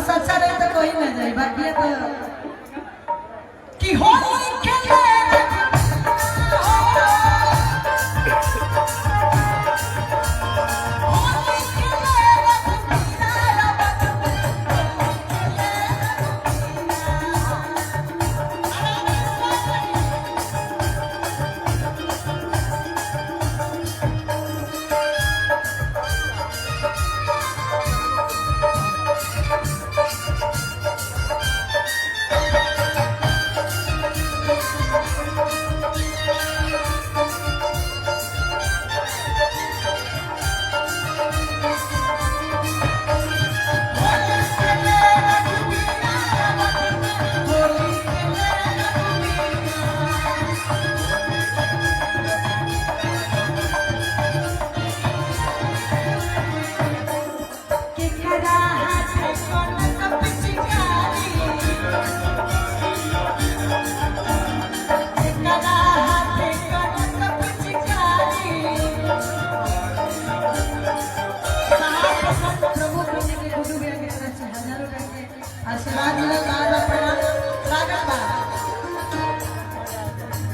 सच्चा रहे तो कोई ना जाए बाकी तो कि होली खेले आशीर्वाद मिला लाल अपना स्वागत बा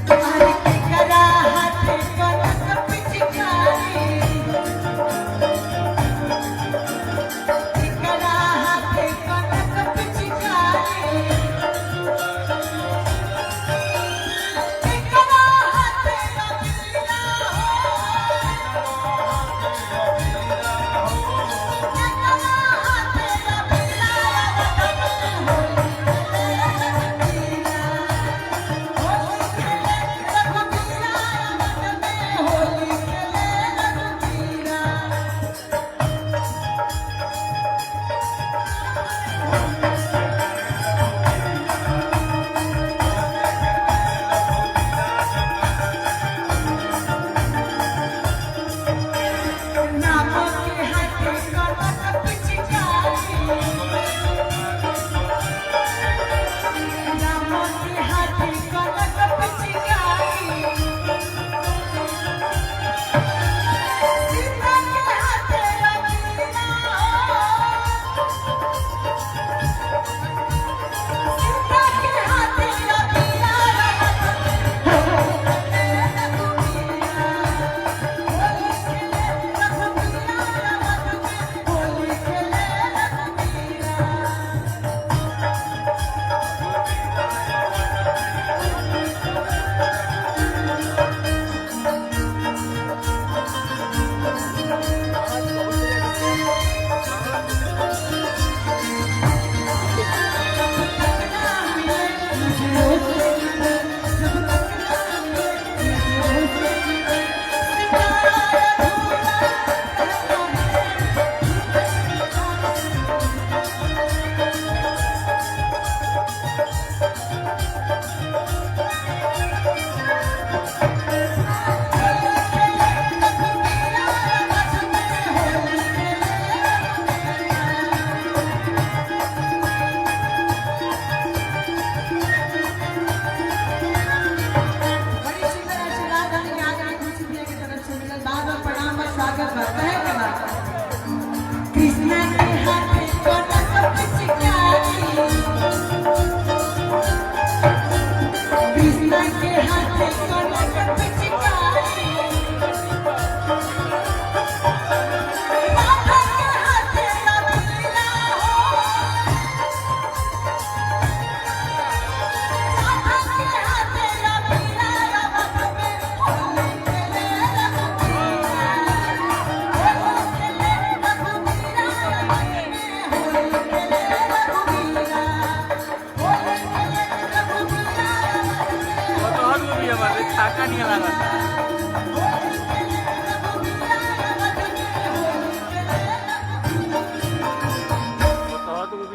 तुम्हारे करा हाथ कनक पिचकारी करा हाथ कनक पिचकारी करा हाथ रबीला कृष्णा के हाथ कनक पिचकारी कृष्णा के हाथ कनक पिचकारी राधा के हाथ रबीला राधा के हाथ रबीला रवत में होली खेले छाका नहीं लगा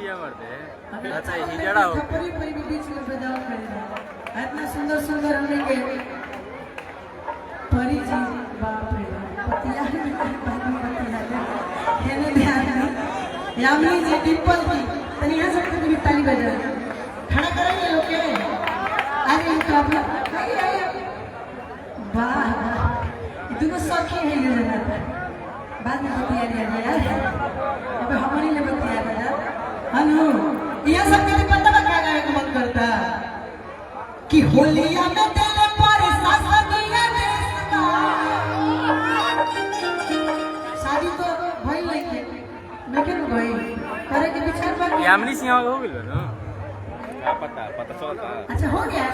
अच्छा ही जड़ा हो इतना सुंदर सुंदर हमने के परी जी बाप रे पतिया हेने ध्यान नहीं यामिनी जी डिंपल जी तनी यहां से कभी ताली बजा खड़ा करेंगे लोग के अरे इनका अपना वाह दोनों सखी है ये जगह बाद में बतिया लिया यार अब हमारी ले बतिया बजा हनु यामिनी सिंह हो गइल बा ना क्या पता चलता अच्छा हो गया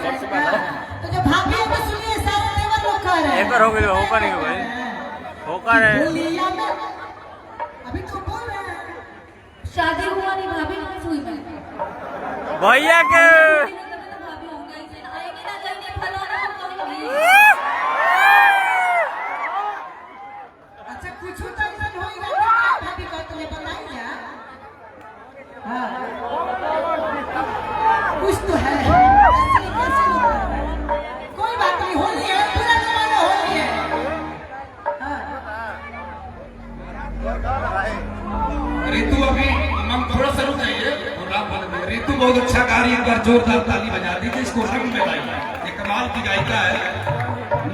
तो जो भाभी को सुनिए सारे देवर लोग कह रहे हैं एक बार हो गइल होका नहीं भाई होका रे होलिया में अभी तो बोल रहे हैं शादी हुआ नहीं भाभी नहीं हुई मैं भैया के भाभी हो गई से आएगी ना जल्दी फलाना हम करेंगे अच्छा कुछ तो ऐसा हो ही रहा है भाभी को तुम्हें बताई क्या हाँ कुछ तो है कैसे होता है कोई बात नहीं होली है पूरा जमाना होली है हाँ रितु अभी हम थोड़ा सा रुक जाइए रितु बहुत अच्छा गा रही है, एक बार जोरदार ताली बजा दीजिए, इसको रंग में लाइए। ये कमाल की गायिका है।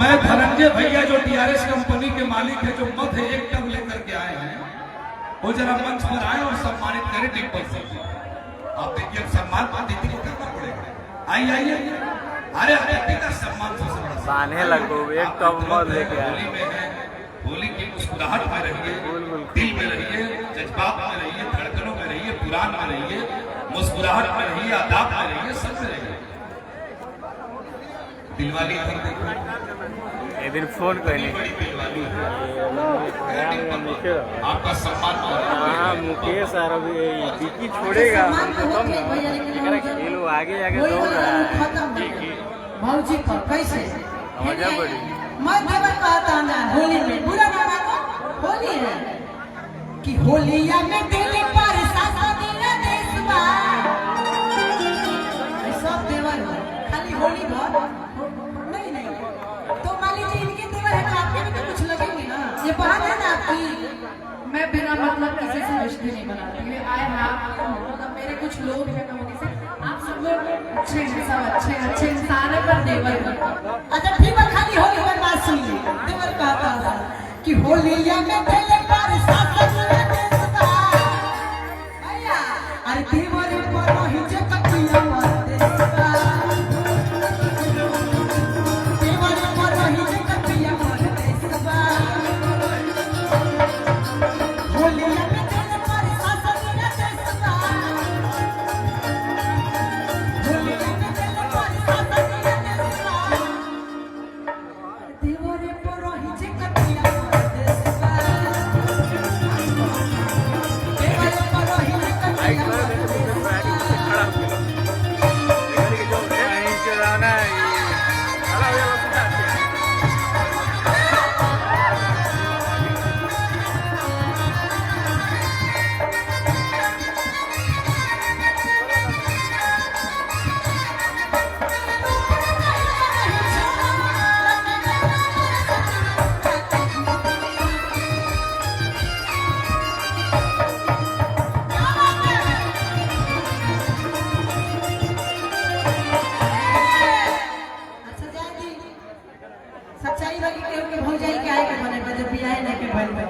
मैं धनंजय भैया जो टीआरएस कंपनी के मालिक है, जो मध्य एक टब लेकर के आए हैं, वो जरा मंच पर आए और सम्मानित करें डिम्पल सिंह। आप देखिए सम्मान अतिथि को करना पड़ेगा। आइए आइए, अरे अतिथि का सम्मान सबसे बड़ा बांधे लगो एक टब मत लेके आए। होली में है, होली की मुस्कुराहट में रहिए, दिल में रहिए, जज्बात में रहिए, धड़कनों में रहिए, पुराण में रहिए, मुस्कुराहट में रहिए, आदाब में रहिए, सब में रहिए। दिलवाली कर देखो, एक दिन फोन करी बड़ी दिलवाली आपका सम्मान। हाँ मुकेश सर अभी डिक्की छोड़ेगा ये लोग आगे आगे दौड़ रहा है भाजी पर कैसे मजा बड़ी मैं देवर कहता ना होली में बुरा ना मानो होली है कि होलिया में दिल पर सासा दिया देशवा सब देवर है खाली होली भर नहीं तो मान लीजिए इनके देवर है तो आपके भी तो कुछ लगेंगे ना ये बात है ना आपकी मैं बिना मतलब किसी से रिश्ते नहीं बनाती हूँ। आई हैव मतलब मेरे कुछ लोग हैं कम्युनिटी से, आप सब लोग अच्छे हैं, सब अच्छे इंसान है, पर देवर है। अच्छा ठीक है खाली होली पर बात सुनिए देवर कहता था कि होलिया में दिल पर सासा दिया देशवा भैया अरे देवर पर रही जे कटिया मत देशवा देवर पर रही जे कटिया मत देशवा होलिया में दिल पर सासा दिया देशवा होलिया में दिल पर सासा दिया देशवा देवर पर रही जे कटिया मत देशवा देवर पर रही जे कटिया मत सच्चाई वाली केहू के भौजाई के आए के बने जब बियाह नहीं के भइल बा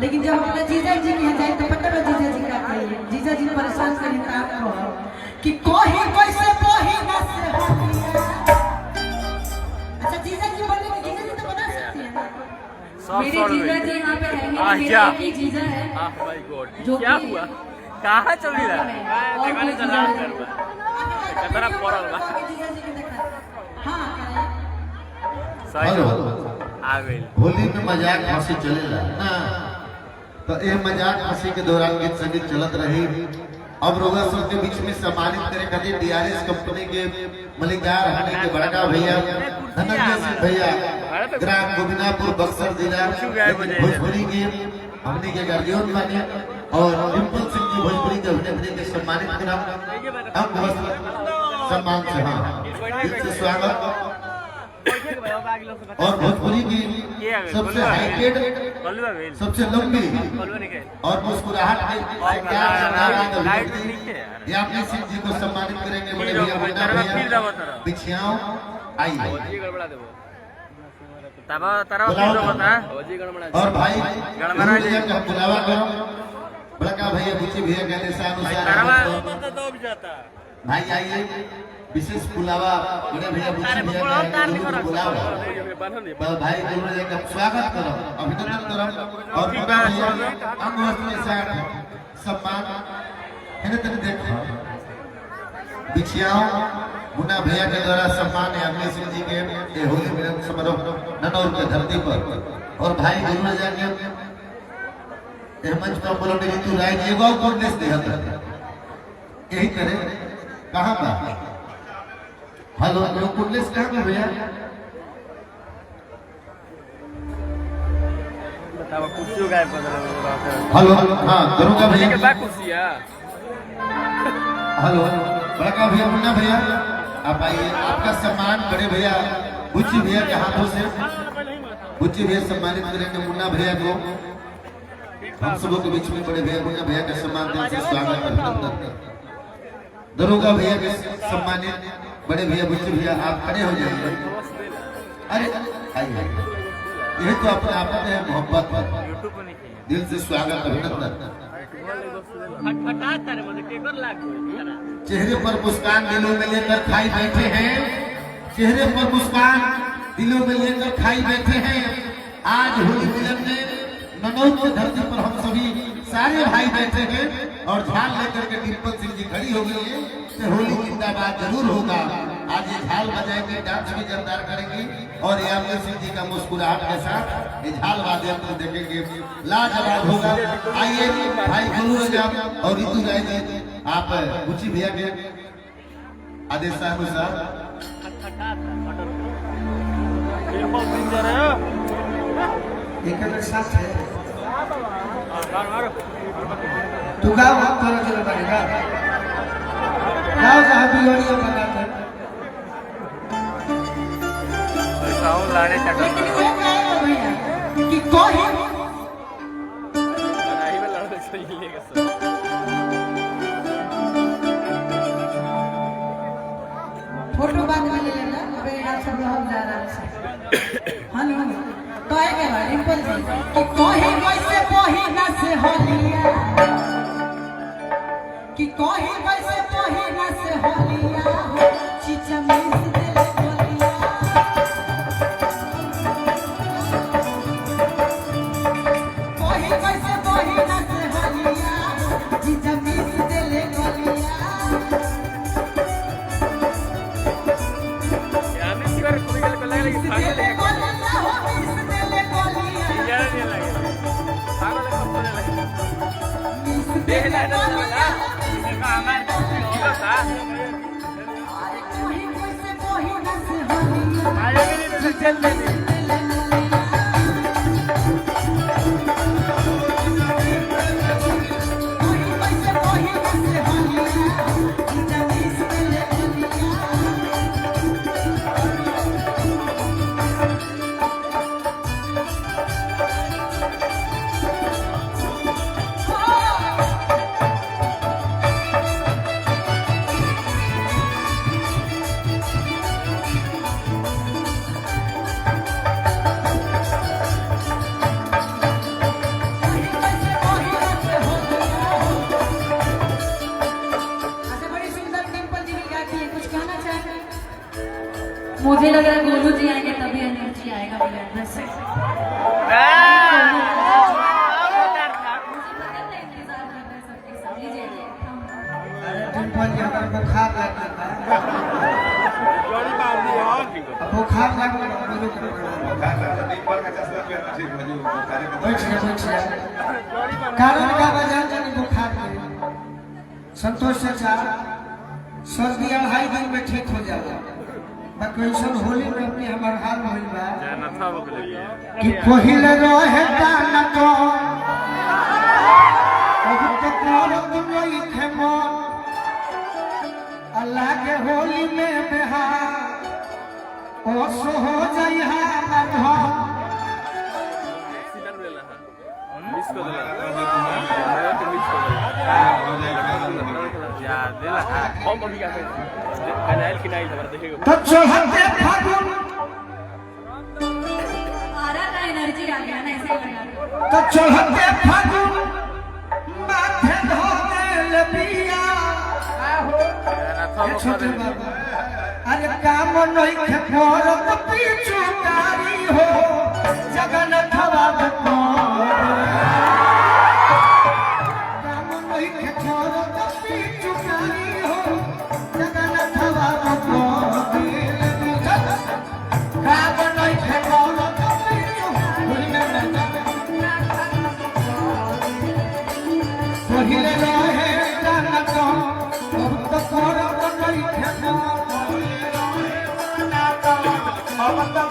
लेकिन जब अपना जीजा जी के जाए तो पता बा जीजा जी का कहिए जीजा जी परेशान करी त आप को कि कोही कैसे कोही न से होलिया अच्छा जीजा जी बोले कि जीजा जी तो बना सकती है ना मेरे जीजा जी यहाँ पे रहेंगे, आह, मेरे जा। एक ही जीजा है माय गॉड जो क्या कि- हुआ कहाँ चली रहा है और देखा नहीं कुछ चला नहीं। कर कतरा पड़ल बा जीजा जी के देखा हां कहिए सही हेलो। आ गई होली में मजाक हंसी चलेला ना, तो ये मजाक हंसी के दौरान गीत संगीत चलत रही। अब रोगा सब के बीच में सम्मानित करे खातिर डीआरएस कंपनी के मलिकार हनी के बड़का भैया धनंजय सिंह भैया ग्राम गोविंदापुर बक्सर जिला भोजपुरी के हमने के गार्जियन माने और डिम्पल सिंह जी भोजपुरी के अभिनेत्री के सम्मानित करम हम बहुत सम्मान से हाँ दिल से स्वागत। और भोजपुरी की सबसे हाईटेड सबसे लंबी और मुस्कुराहट के यामिनी सिंह जी को सम्मानित करेंगे बड़े भैया मुन्ना भैया बिछियाओ आइए। और भाई गड़बड़ा जी। का बुलावा करो बड़का भैया बुच्ची भैया के अनुसार भाई आइए विशेष बुलावा बड़े भैया बुच्ची भैया का बुलावा भाई दोनों का स्वागत करो अभिनंदन करो और बड़ा भैया अंग वस्त्र के साथ सम्मान मैंने तेरे देखा बिछियाओं मुन्ना भैया के द्वारा सम्मान अगले सिंह जी के ये होली मिलन समारोह ननौर के धरती पर और भाई गुरु जाके मंच पर बोलो ऋतु राय जी एगो कॉन्टेस्ट दे यही करे कहाँ बा हेलो जो कॉन्टेस्ट कहाँ बा भैया बताओ कुर्सियों गायब कर दो हेलो हाँ दरोगा भैया के बाद कुर्सियां हेलो बड़का भैया मुन्ना भैया आप आइए आपका सम्मान बड़े भैया बुच्ची भैया के हाथों से बुच्ची भैया सम्मानित करेंगे मुन्ना भैया को हम सबों के बीच में बड़े भैया मुन्ना भैया का सम्मान दिल से स्वागत अभिनंदन दरोगा भैया के सम्मानित बड़े भैया बुच्ची भैया आप खड़े हो जाइए अरे आइए यही तो अपने आप में मोहब्बत दिल से स्वागत अभिनंदन चेहरे पर मुस्कान दिलों में लेकर खाई बैठे हैं चेहरे पर मुस्कान दिलों में लेकर खाई बैठे हैं आज होली मिलन में ननौर की धरती पर हम सभी सारे भाई बैठे हैं और झाल लेकर के डिम्पल सिंह जी खड़ी हो गई है तो होली जिंदाबाद जरूर होगा आज ये झाल बजाएंगे डांस भी जोरदार करेंगी और ये अमर सिंह जी का मुस्कुराहट के साथ ये झाल वाद्य आप देखेंगे लाजवाब होगा आइए भाई गुरु राम और ऋतु राय जी आप बुच्ची भैया के आदेशानुसार एक साथ है तू गाँव थोड़ा चलो पड़ेगा गाँव जहाँ बिलोड़ियों बना कर लाने लेकिन वो क्या है भैया कि कोई फोटो बाद में ले लेना अबे यार सब लोग जा रहा है हेलो तो है क्या डिम्पल जी कि कोई वैसे कोई ना से होलिया कि कोई वैसे कोई ना से होलिया चीचा मिस दिल बोलिया कोई वैसे कोई ना से होलिया चीचा मिस दिल बोलिया मुझे लग रहा है गोलू जी आएंगे तभी एनर्जी आएगा मेरे अंदर से बुखार कारण का वजह जानी बुखार संतोष चाचा सर्दी 2.5 दिन में ठीक हो जाएगा वैकेशन होली में अपने हमार हाल होइल बा कि पहिल रहे दाना तो बहुत तोर दुनोई खेमो अल्लाह के होली में बिहार ओ सो हो जाई हा ना मिस कर दिला हम अभी क्या कनाल की नाइल हमारा देखेगा तो चढ़ते फागुन आरा का एनर्जी आ गया ना ऐसे लगा तो चढ़ते फागुन माथे धो दे बिया छोटे बाबा अरे काम नहीं के फोरत पीछू कारी हो जगन्नाथ बाबा काम नहीं के फोरत पहले रहे जाना तो अब तो करत नहीं खेमा अब तो